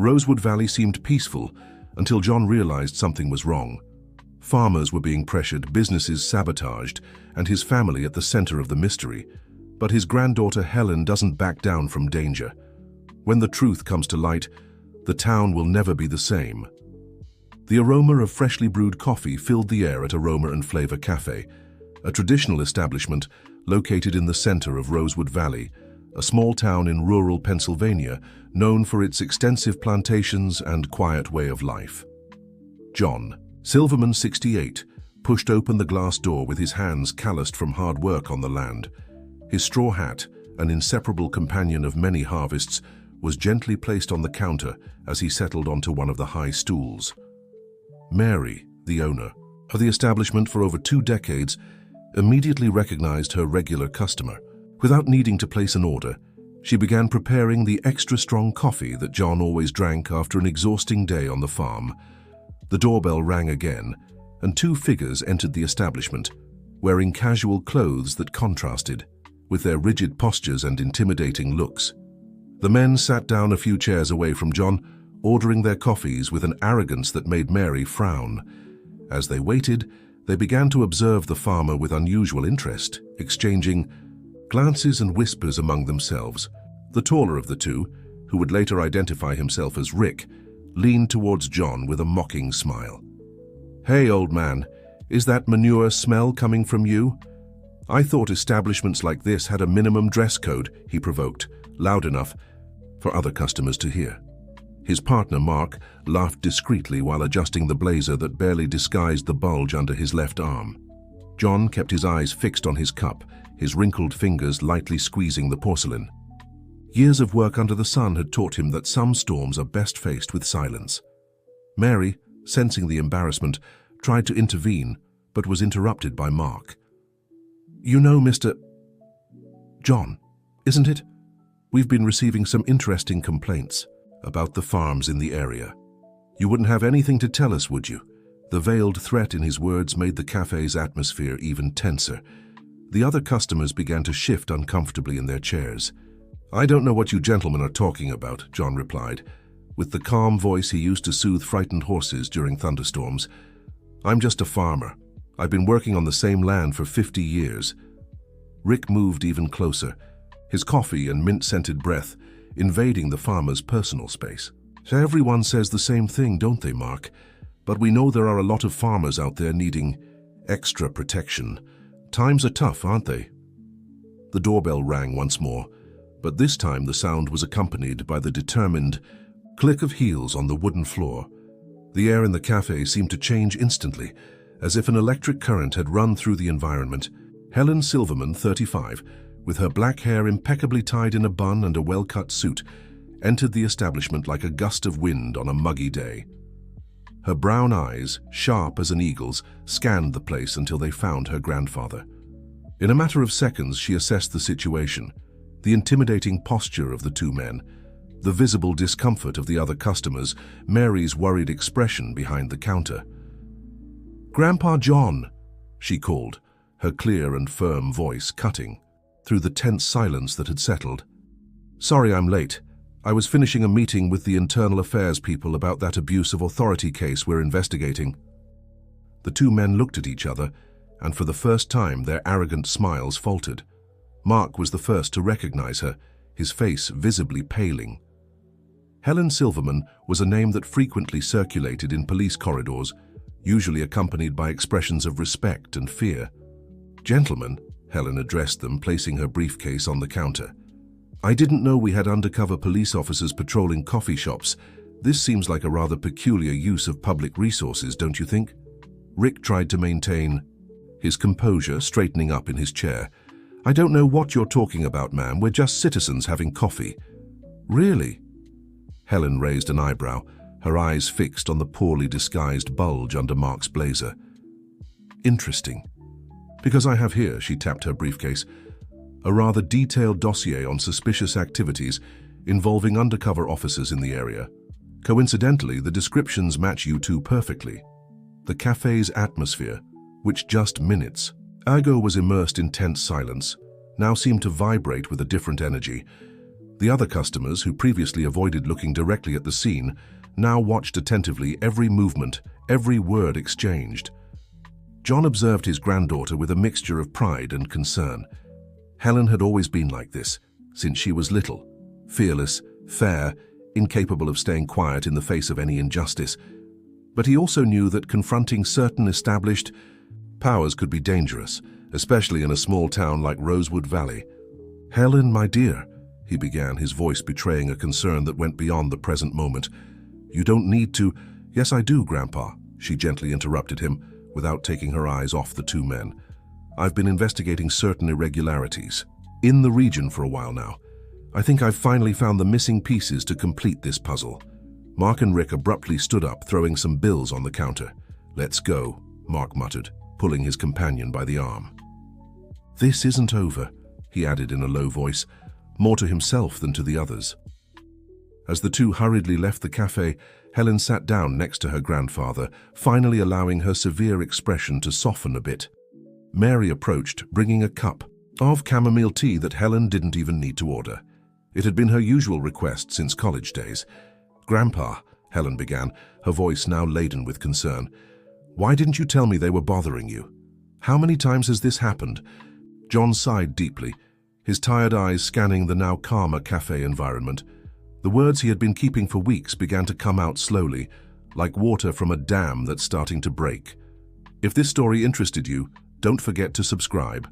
Rosewood Valley seemed peaceful until John realized something was wrong. Farmers were being pressured, businesses sabotaged, and his family at the center of the mystery. But his granddaughter Helen doesn't back down from danger. When the truth comes to light, the town will never be the same. The aroma of freshly brewed coffee filled the air at Aroma and Flavor Café, a traditional establishment located in the center of Rosewood Valley, a small town in rural Pennsylvania known for its extensive plantations and quiet way of life. John, Silverman 68, pushed open the glass door with his hands calloused from hard work on the land. His straw hat, an inseparable companion of many harvests, was gently placed on the counter as he settled onto one of the high stools. Mary, the owner of the establishment for over 2 decades, immediately recognized her regular customer. Without needing to place an order, she began preparing the extra strong coffee that John always drank after an exhausting day on the farm. The doorbell rang again, and 2 figures entered the establishment, wearing casual clothes that contrasted with their rigid postures and intimidating looks. The men sat down a few chairs away from John, ordering their coffees with an arrogance that made Mary frown. As they waited, they began to observe the farmer with unusual interest, exchanging glances and whispers among themselves. The taller of the two, who would later identify himself as Rick, leaned towards John with a mocking smile. "Hey, old man, is that manure smell coming from you? I thought establishments like this had a minimum dress code," he provoked, loud enough for other customers to hear. His partner, Mark, laughed discreetly while adjusting the blazer that barely disguised the bulge under his left arm. John kept his eyes fixed on his cup, his wrinkled fingers lightly squeezing the porcelain. Years of work under the sun had taught him that some storms are best faced with silence. Mary, sensing the embarrassment, tried to intervene, but was interrupted by Mark. "You know, Mr. John, isn't it? We've been receiving some interesting complaints about the farms in the area. You wouldn't have anything to tell us, would you?" The veiled threat in his words made the cafe's atmosphere even tenser. The other customers began to shift uncomfortably in their chairs. "I don't know what you gentlemen are talking about," John replied, with the calm voice he used to soothe frightened horses during thunderstorms. "I'm just a farmer. I've been working on the same land for 50 years. Rick moved even closer, his coffee and mint-scented breath invading the farmer's personal space. "Everyone says the same thing, don't they, Mark? But we know there are a lot of farmers out there needing extra protection. Times are tough, aren't they?" The doorbell rang once more, but this time the sound was accompanied by the determined click of heels on the wooden floor. The air in the cafe seemed to change instantly, as if an electric current had run through the environment. Helen Silverman, 35, with her black hair impeccably tied in a bun and a well-cut suit, entered the establishment like a gust of wind on a muggy day. Her brown eyes, sharp as an eagle's, scanned the place until they found her grandfather. In a matter of seconds, she assessed the situation, the intimidating posture of the 2 men, the visible discomfort of the other customers, Mary's worried expression behind the counter. "Grandpa John," she called, her clear and firm voice cutting through the tense silence that had settled. "Sorry I'm late. I was finishing a meeting with the internal affairs people about that abuse of authority case we're investigating." The 2 men looked at each other, and for the first time their arrogant smiles faltered. Mark was the first to recognize her, his face visibly paling. Helen Silverman was a name that frequently circulated in police corridors, usually accompanied by expressions of respect and fear. "Gentlemen," Helen addressed them, placing her briefcase on the counter. "I didn't know we had undercover police officers patrolling coffee shops. This seems like a rather peculiar use of public resources, don't you think?" Rick tried to maintain his composure, straightening up in his chair. "I don't know what you're talking about, ma'am. We're just citizens having coffee." "Really?" Helen raised an eyebrow, her eyes fixed on the poorly disguised bulge under Mark's blazer. "Interesting. Because I have here," she tapped her briefcase, "a rather detailed dossier on suspicious activities involving undercover officers in the area. Coincidentally, the descriptions match you 2 perfectly." The cafe's atmosphere, which just minutes ago was immersed in tense silence, now seemed to vibrate with a different energy. The other customers, who previously avoided looking directly at the scene, now watched attentively every movement, every word exchanged. John observed his granddaughter with a mixture of pride and concern. Helen had always been like this, since she was little, fearless, fair, incapable of staying quiet in the face of any injustice. But he also knew that confronting certain established powers could be dangerous, especially in a small town like Rosewood Valley. "Helen, my dear," he began, his voice betraying a concern that went beyond the present moment. "You don't need to—" "Yes, I do, Grandpa," she gently interrupted him, without taking her eyes off the two men. "I've been investigating certain irregularities in the region for a while now. I think I've finally found the missing pieces to complete this puzzle." Mark and Rick abruptly stood up, throwing some bills on the counter. "Let's go," Mark muttered, pulling his companion by the arm. "This isn't over," he added in a low voice, more to himself than to the others. As the two hurriedly left the cafe, Helen sat down next to her grandfather, finally allowing her severe expression to soften a bit. Mary approached, bringing a cup of chamomile tea that Helen didn't even need to order. It had been her usual request since college days. "Grandpa," Helen began, her voice now laden with concern, "why didn't you tell me they were bothering you? How many times has this happened?" John sighed deeply, his tired eyes scanning the now calmer cafe environment. The words he had been keeping for weeks began to come out slowly, like water from a dam that's starting to break. If this story interested you, don't forget to subscribe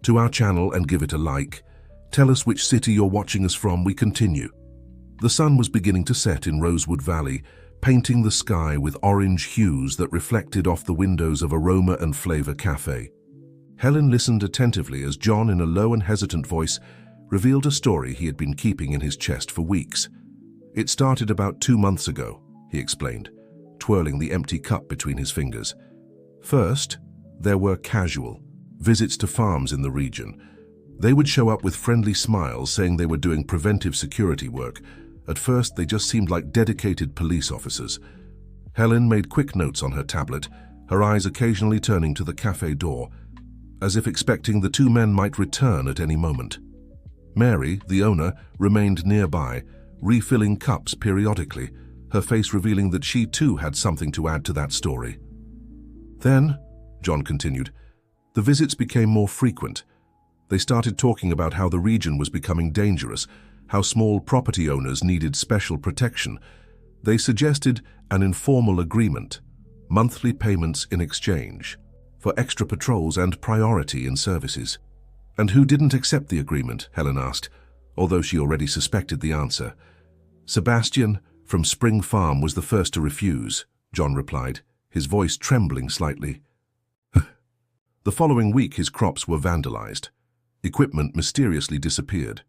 to our channel and give it a like. Tell us which city you're watching us from. We continue. The sun was beginning to set in Rosewood Valley, painting the sky with orange hues that reflected off the windows of Aroma and Flavor Cafe. Helen listened attentively as John, in a low and hesitant voice, revealed a story he had been keeping in his chest for weeks. "It started about 2 months ago," he explained, twirling the empty cup between his fingers. "First, there were casual visits to farms in the region. They would show up with friendly smiles, saying they were doing preventive security work. At first, they just seemed like dedicated police officers." Helen made quick notes on her tablet, her eyes occasionally turning to the cafe door, as if expecting the two men might return at any moment. Mary, the owner, remained nearby, refilling cups periodically, her face revealing that she too had something to add to that story. "Then," John continued, "the visits became more frequent. They started talking about how the region was becoming dangerous, how small property owners needed special protection. They suggested an informal agreement, monthly payments in exchange for extra patrols and priority in services." "And who didn't accept the agreement?" Helen asked, although she already suspected the answer. "Sebastian from Spring Farm was the first to refuse," John replied, his voice trembling slightly. The following week, his crops were vandalized. Equipment mysteriously disappeared.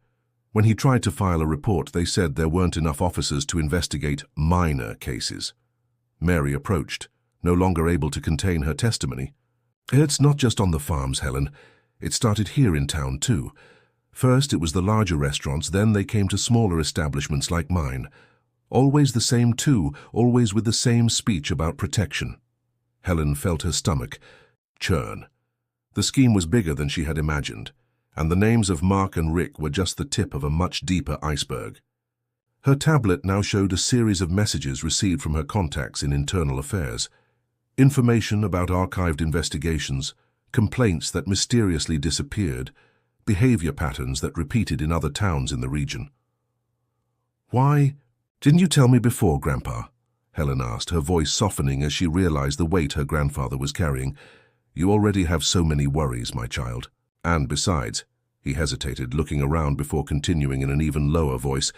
When he tried to file a report, they said there weren't enough officers to investigate minor cases. Mary approached, no longer able to contain her testimony. "It's not just on the farms, Helen. It started here in town, too. First, it was the larger restaurants, then they came to smaller establishments like mine. Always the same too, always with the same speech about protection." Helen felt her stomach churn. The scheme was bigger than she had imagined, and the names of Mark and Rick were just the tip of a much deeper iceberg. Her tablet now showed a series of messages received from her contacts in internal affairs. Information about archived investigations, complaints that mysteriously disappeared, behavior patterns that repeated in other towns in the region. "Why didn't you tell me before, Grandpa?" Helen asked, her voice softening as she realized the weight her grandfather was carrying. "You already have so many worries, my child. And besides," he hesitated, looking around before continuing in an even lower voice,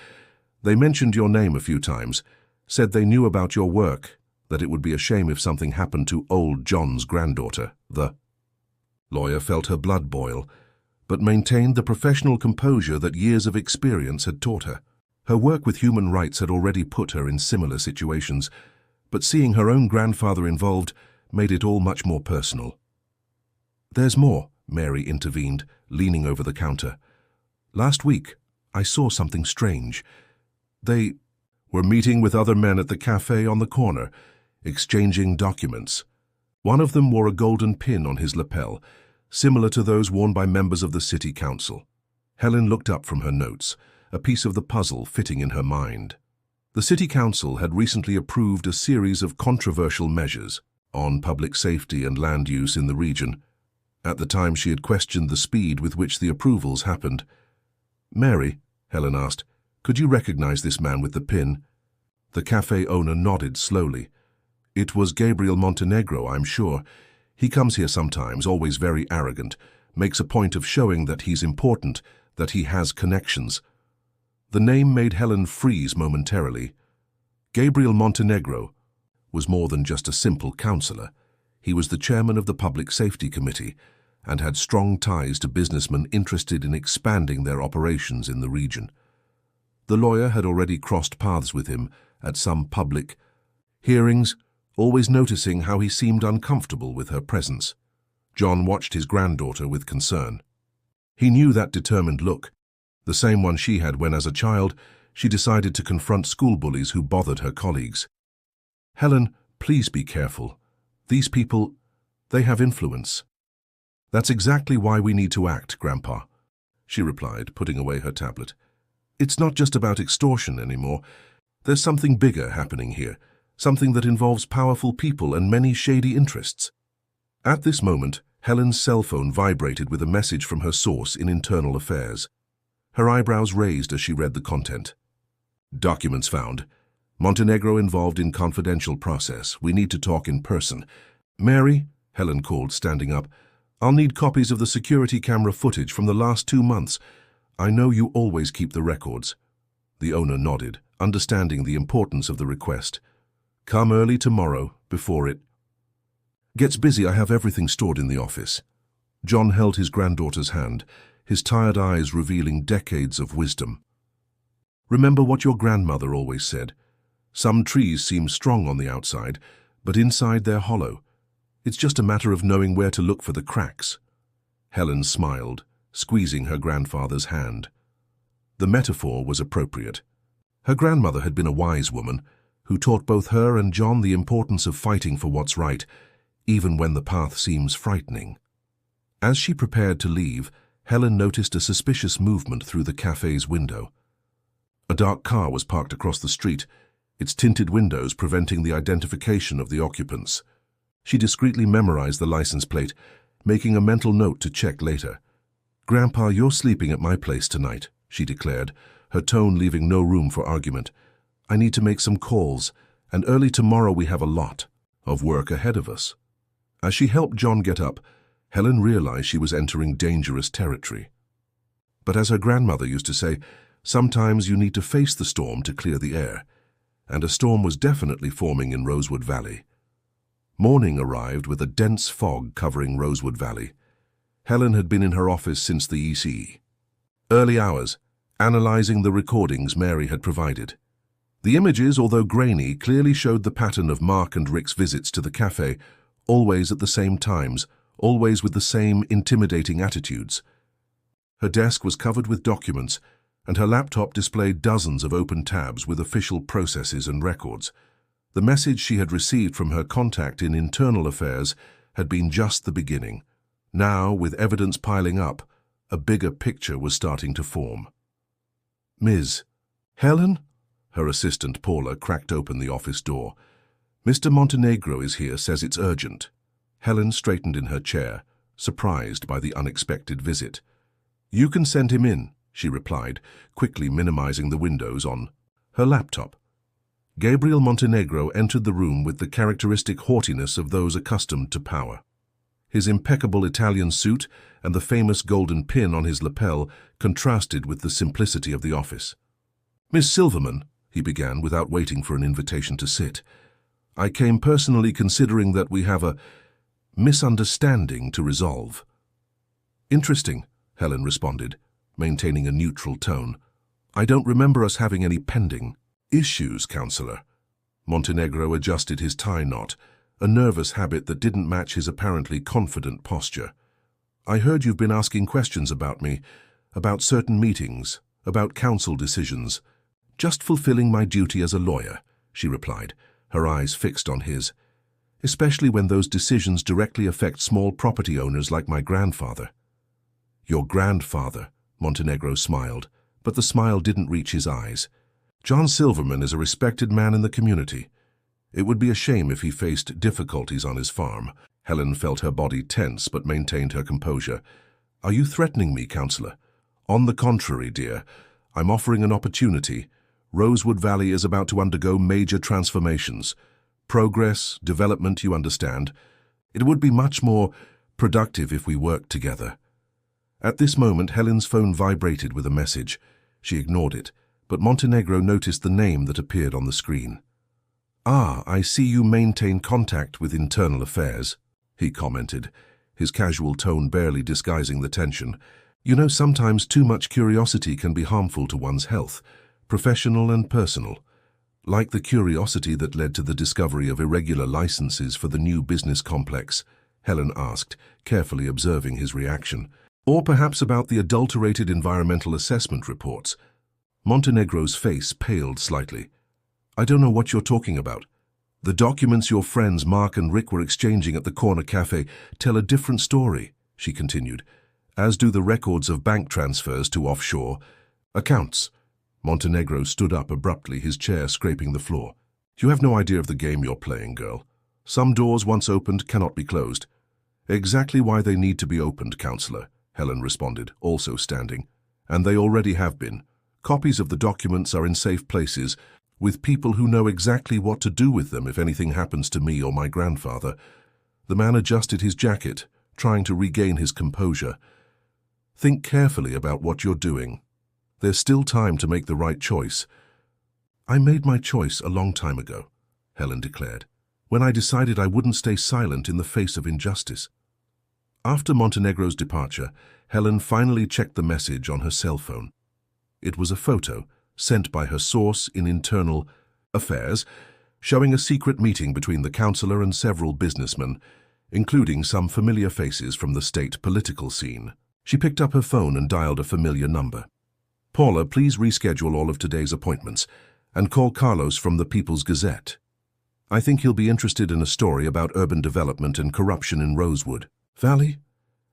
"they mentioned your name a few times, said they knew about your work, that it would be a shame if something happened to old John's granddaughter." The lawyer felt her blood boil, but maintained the professional composure that years of experience had taught her. Her work with human rights had already put her in similar situations, but seeing her own grandfather involved made it all much more personal. "There's more," Mary intervened, leaning over the counter. "Last week, I saw something strange. They were meeting with other men at the cafe on the corner, exchanging documents. One of them wore a golden pin on his lapel, similar to those worn by members of the city council." Helen looked up from her notes, a piece of the puzzle fitting in her mind. The city council had recently approved a series of controversial measures on public safety and land use in the region. At the time, she had questioned the speed with which the approvals happened. "Mary," Helen asked, "could you recognize this man with the pin?" The cafe owner nodded slowly. "It was Gabriel Montenegro, I'm sure. He comes here sometimes, always very arrogant, makes a point of showing that he's important, that he has connections." The name made Helen freeze momentarily. Gabriel Montenegro was more than just a simple councillor. He was the chairman of the Public Safety Committee and had strong ties to businessmen interested in expanding their operations in the region. The lawyer had already crossed paths with him at some public hearings, always noticing how he seemed uncomfortable with her presence. John watched his granddaughter with concern. He knew that determined look, the same one she had when, as a child, she decided to confront school bullies who bothered her colleagues. "Helen, please be careful. These people, they have influence." "That's exactly why we need to act, Grandpa," she replied, putting away her tablet. "It's not just about extortion anymore. There's something bigger happening here, something that involves powerful people and many shady interests." At this moment, Helen's cell phone vibrated with a message from her source in internal affairs. Her eyebrows raised as she read the content. "Documents found. Montenegro involved in confidential process. We need to talk in person." "Mary," Helen called, standing up, "I'll need copies of the security camera footage from the last 2 months. I know you always keep the records." The owner nodded, understanding the importance of the request. "Come early tomorrow, before it gets busy. I have everything stored in the office." John held his granddaughter's hand, his tired eyes revealing decades of wisdom. "Remember what your grandmother always said. Some trees seem strong on the outside, but inside they're hollow. It's just a matter of knowing where to look for the cracks." Helen smiled, squeezing her grandfather's hand. The metaphor was appropriate. Her grandmother had been a wise woman who taught both her and John the importance of fighting for what's right, even when the path seems frightening. As she prepared to leave, Helen noticed a suspicious movement through the cafe's window. A dark car was parked across the street, its tinted windows preventing the identification of the occupants. She discreetly memorized the license plate, making a mental note to check later. "Grandpa, you're sleeping at my place tonight," she declared, her tone leaving no room for argument. "I need to make some calls, and early tomorrow we have a lot of work ahead of us." As she helped John get up, Helen realized she was entering dangerous territory. But as her grandmother used to say, sometimes you need to face the storm to clear the air, and a storm was definitely forming in Rosewood Valley. Morning arrived with a dense fog covering Rosewood Valley. Helen had been in her office since the ECE. Early hours, analyzing the recordings Mary had provided. The images, although grainy, clearly showed the pattern of Mark and Rick's visits to the cafe, always at the same times, always with the same intimidating attitudes. Her desk was covered with documents, and her laptop displayed dozens of open tabs with official processes and records. The message she had received from her contact in internal affairs had been just the beginning. Now, with evidence piling up, a bigger picture was starting to form. "Ms. Helen?" Her assistant, Paula, cracked open the office door. "Mr. Montenegro is here, says it's urgent." Helen straightened in her chair, surprised by the unexpected visit. "You can send him in," she replied, quickly minimizing the windows on her laptop. Gabriel Montenegro entered the room with the characteristic haughtiness of those accustomed to power. His impeccable Italian suit and the famous golden pin on his lapel contrasted with the simplicity of the office. "Miss Silverman," he began without waiting for an invitation to sit, "I came personally considering that we have a misunderstanding to resolve." "Interesting," Helen responded, maintaining a neutral tone. "I don't remember us having any pending issues, Counselor." Montenegro adjusted his tie knot, a nervous habit that didn't match his apparently confident posture. "I heard you've been asking questions about me, about certain meetings, about council decisions. Just fulfilling my duty as a lawyer," she replied, her eyes fixed on his. "Especially when those decisions directly affect small property owners like my grandfather." "Your grandfather," Montenegro smiled, but the smile didn't reach his eyes. John Silverman is a respected man in the community. It would be a shame if he faced difficulties on his farm. Helen felt her body tense but maintained her composure. Are you threatening me, counselor? On the contrary, dear. I'm offering an opportunity. Rosewood Valley is about to undergo major transformations. Progress, development, you understand. It would be much more productive if we worked together. At this moment, Helen's phone vibrated with a message. She ignored it, but Montenegro noticed the name that appeared on the screen. "Ah, I see you maintain contact with Internal Affairs," he commented, his casual tone barely disguising the tension. "You know, sometimes too much curiosity can be harmful to one's health, professional and personal. Like the curiosity that led to the discovery of irregular licenses for the new business complex," Helen asked, carefully observing his reaction. "Or perhaps about the adulterated environmental assessment reports." Montenegro's face paled slightly. "I don't know what you're talking about. The documents your friends Mark and Rick were exchanging at the corner cafe tell a different story," she continued, "as do the records of bank transfers to offshore accounts." Montenegro stood up abruptly, his chair scraping the floor. "You have no idea of the game you're playing, girl. Some doors once opened cannot be closed." "Exactly why they need to be opened, counselor," Helen responded, also standing. "And they already have been. Copies of the documents are in safe places, with people who know exactly what to do with them if anything happens to me or my grandfather." The man adjusted his jacket, trying to regain his composure. "Think carefully about what you're doing. There's still time to make the right choice." "I made my choice a long time ago," Helen declared, "when I decided I wouldn't stay silent in the face of injustice." After Montenegro's departure, Helen finally checked the message on her cell phone. It was a photo sent by her source in Internal Affairs, showing a secret meeting between the counselor and several businessmen, including some familiar faces from the state political scene. She picked up her phone and dialed a familiar number. "Paula, please reschedule all of today's appointments and call Carlos from the People's Gazette. I think he'll be interested in a story about urban development and corruption in Rosewood Valley."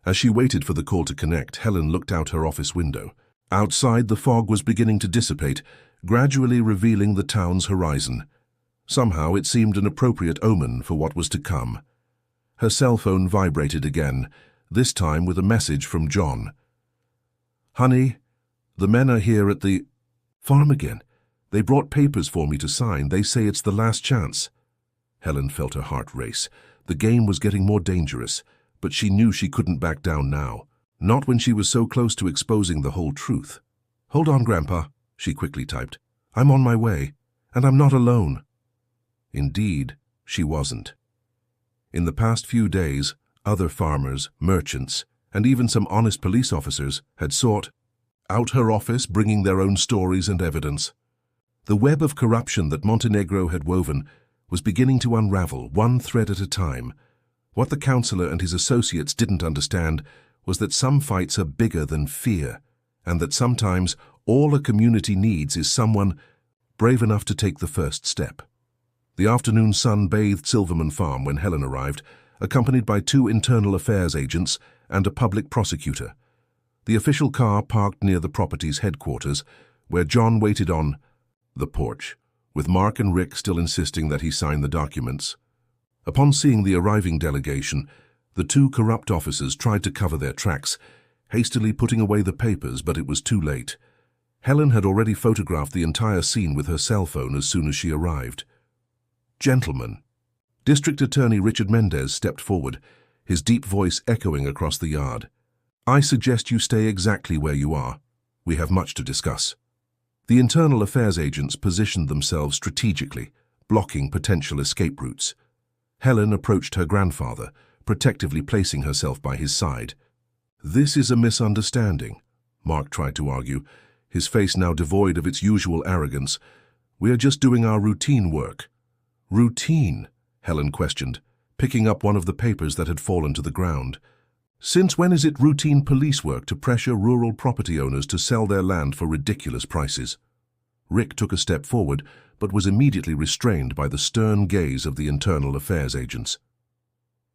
As she waited for the call to connect, Helen looked out her office window. Outside, the fog was beginning to dissipate, gradually revealing the town's horizon. Somehow it seemed an appropriate omen for what was to come. Her cell phone vibrated again, this time with a message from John. "Honey, the men are here at the farm again. They brought papers for me to sign. They say it's the last chance." Helen felt her heart race. The game was getting more dangerous, but she knew she couldn't back down now. Not when she was so close to exposing the whole truth. "Hold on, Grandpa," she quickly typed. "I'm on my way, and I'm not alone." Indeed, she wasn't. In the past few days, other farmers, merchants, and even some honest police officers had sought out her office, bringing their own stories and evidence. The web of corruption that Montenegro had woven was beginning to unravel, one thread at a time. What the counselor and his associates didn't understand was that some fights are bigger than fear, and that sometimes all a community needs is someone brave enough to take the first step. The afternoon sun bathed Silverman Farm when Helen arrived, accompanied by 2 internal affairs agents and a public prosecutor. The official car parked near the property's headquarters, where John waited on the porch, with Mark and Rick still insisting that he sign the documents. Upon seeing the arriving delegation, the 2 corrupt officers tried to cover their tracks, hastily putting away the papers, but it was too late. Helen had already photographed the entire scene with her cell phone as soon as she arrived. "Gentlemen," District Attorney Richard Mendez stepped forward, his deep voice echoing across the yard. "I suggest you stay exactly where you are. We have much to discuss." The internal affairs agents positioned themselves strategically, blocking potential escape routes. Helen approached her grandfather, protectively placing herself by his side. "This is a misunderstanding," Mark tried to argue, his face now devoid of its usual arrogance. "We are just doing our routine work." "Routine?" Helen questioned, picking up one of the papers that had fallen to the ground. "Since when is it routine police work to pressure rural property owners to sell their land for ridiculous prices?" Rick took a step forward, but was immediately restrained by the stern gaze of the internal affairs agents.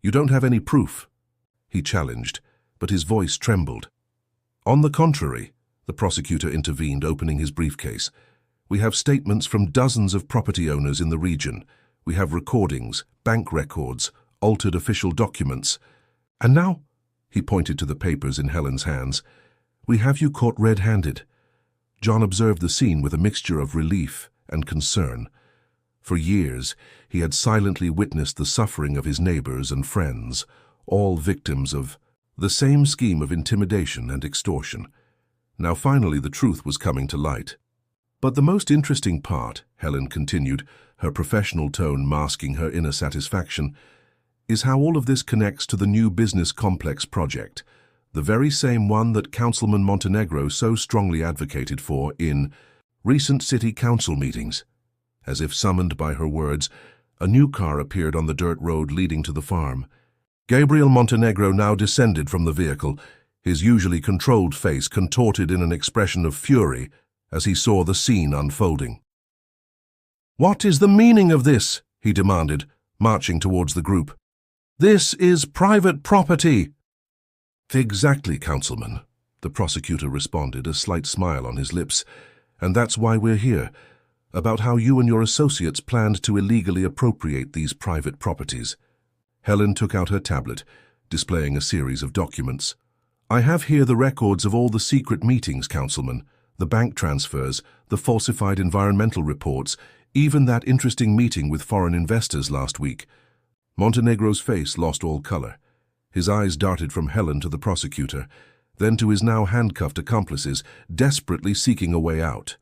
"You don't have any proof?" he challenged, but his voice trembled. "On the contrary, The prosecutor intervened, opening his briefcase. "We have statements from dozens of property owners in the region. We have recordings, bank records, altered official documents. And now," he pointed to the papers in Helen's hands, "we have you caught red-handed." John observed the scene with a mixture of relief and concern. For years, he had silently witnessed the suffering of his neighbors and friends, all victims of the same scheme of intimidation and extortion. Now finally the truth was coming to light. "But the most interesting part," Helen continued, her professional tone masking her inner satisfaction, "is how all of this connects to the new business complex project, the very same one that Councilman Montenegro so strongly advocated for in recent city council meetings." As if summoned by her words, a new car appeared on the dirt road leading to the farm. Gabriel Montenegro now descended from the vehicle, his usually controlled face contorted in an expression of fury as he saw the scene unfolding. "What is the meaning of this?" he demanded, marching towards the group. "This is private property." "Exactly, Councilman," the prosecutor responded, a slight smile on his lips. "And that's why we're here, about how you and your associates planned to illegally appropriate these private properties." Helen took out her tablet, displaying a series of documents. "I have here the records of all the secret meetings, Councilman, the bank transfers, the falsified environmental reports, even that interesting meeting with foreign investors last week." Montenegro's face lost all color. His eyes darted from Helen to the prosecutor, then to his now handcuffed accomplices, desperately seeking a way out.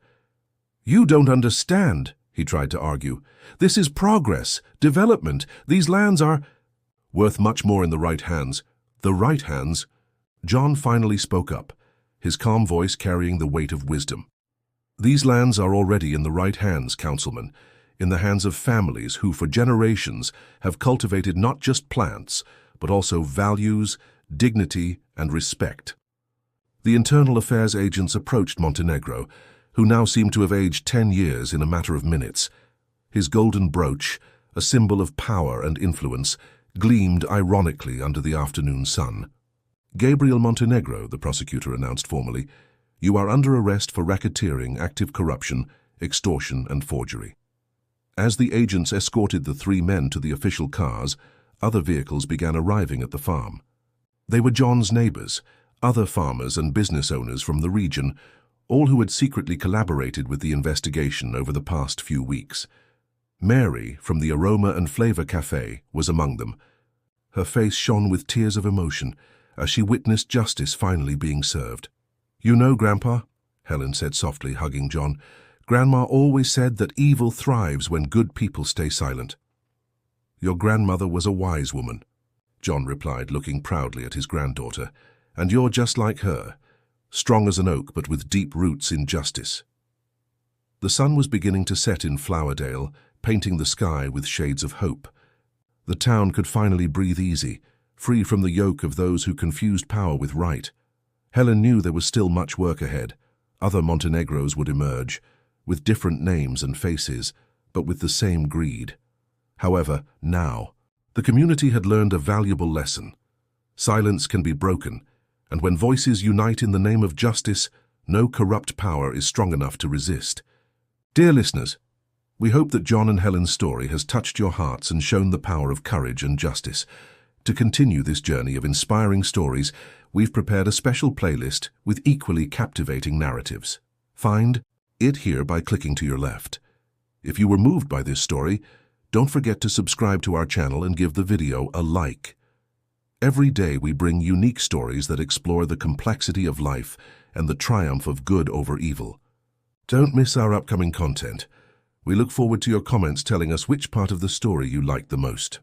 "You don't understand," he tried to argue. "This is progress, development. These lands are worth much more in the right hands." "The right hands?" John finally spoke up, his calm voice carrying the weight of wisdom. "These lands are already in the right hands, Councilman, in the hands of families who for generations have cultivated not just plants, but also values, dignity, and respect." The internal affairs agents approached Montenegro, who now seemed to have aged 10 years in a matter of minutes. His golden brooch, a symbol of power and influence, gleamed ironically under the afternoon sun. "Gabriel Montenegro," the prosecutor announced formally, "you are under arrest for racketeering, active corruption, extortion, and forgery." As the agents escorted the three men to the official cars, other vehicles began arriving at the farm. They were John's neighbors, other farmers and business owners from the region, all who had secretly collaborated with the investigation over the past few weeks. Mary, from the Aroma and Flavor Café, was among them. Her face shone with tears of emotion as she witnessed justice finally being served. "You know, Grandpa," Helen said softly, hugging John, "Grandma always said that evil thrives when good people stay silent." "Your grandmother was a wise woman," John replied, looking proudly at his granddaughter, "and you're just like her, strong as an oak but with deep roots in justice." The sun was beginning to set in Flowerdale, painting the sky with shades of hope. The town could finally breathe easy, free from the yoke of those who confused power with right. Helen knew there was still much work ahead. Other Montenegros would emerge, with different names and faces, but with the same greed. However, now, the community had learned a valuable lesson. Silence can be broken, and when voices unite in the name of justice, no corrupt power is strong enough to resist. Dear listeners, we hope that John and Helen's story has touched your hearts and shown the power of courage and justice. To continue this journey of inspiring stories, we've prepared a special playlist with equally captivating narratives. Find it here by clicking to your left. If you were moved by this story, don't forget to subscribe to our channel and give the video a like. Every day we bring unique stories that explore the complexity of life and the triumph of good over evil. Don't miss our upcoming content. We look forward to your comments telling us which part of the story you liked the most.